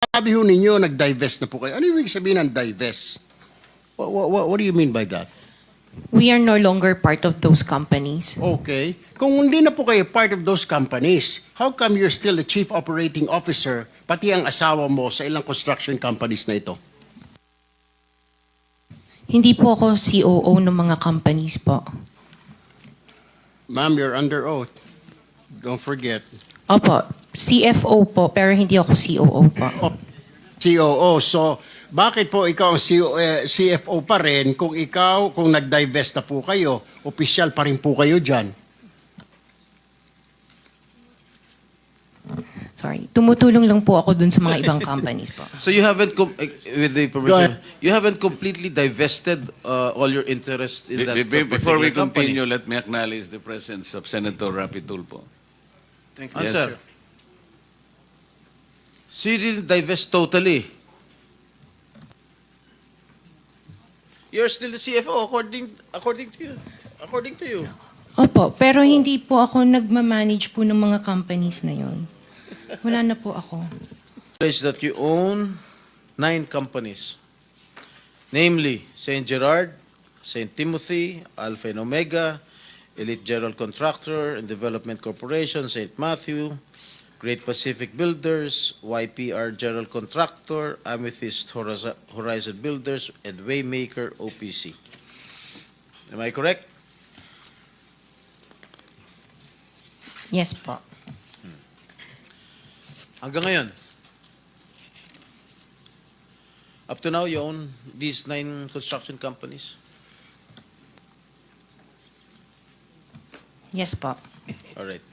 Sabi ho ninyo, nag-divest na po kayo. Ano yung sabihin ng divest? What do you mean by that? We are no longer part of those companies. Okay. Kung hindi na po kayo part of those companies, how come you're still the chief operating officer, pati ang asawa mo sa ilang construction companies na ito? Hindi po ako COO ng mga companies po. Ma'am, you're under oath. Don't forget. Opo, CFO po, pero hindi ako COO po. COO. So, bakit po ikaw ang CFO pa rin kung nag-divest na po kayo, opisyal pa rin po kayo dyan? Sorry, tumutulong lang po ako dun sa mga ibang companies po. So you haven't, with the Go permission, ahead. you haven't completely divested all your interests in that Before we particular company. continue, let me acknowledge the presence of Senator Rapi Tulfo. Thank Yes, sir. So you didn't divest totally. You're still the CFO according to you. According to you. Opo, pero hindi po ako nagmamanage po ng mga companies na yon. Wala na po ako. Knowledge that you own 9 companies, namely St. Gerard, St. Timothy, Alpha and Omega, Elite General Contractor and Development Corporation, St. Matthew, Great Pacific Builders, YPR General Contractor, Amethyst Horizon Builders, and Waymaker OPC. Am I correct? Yes po. Hanggang ngayon, up to now, you own these 9 construction companies? Yes po. All right.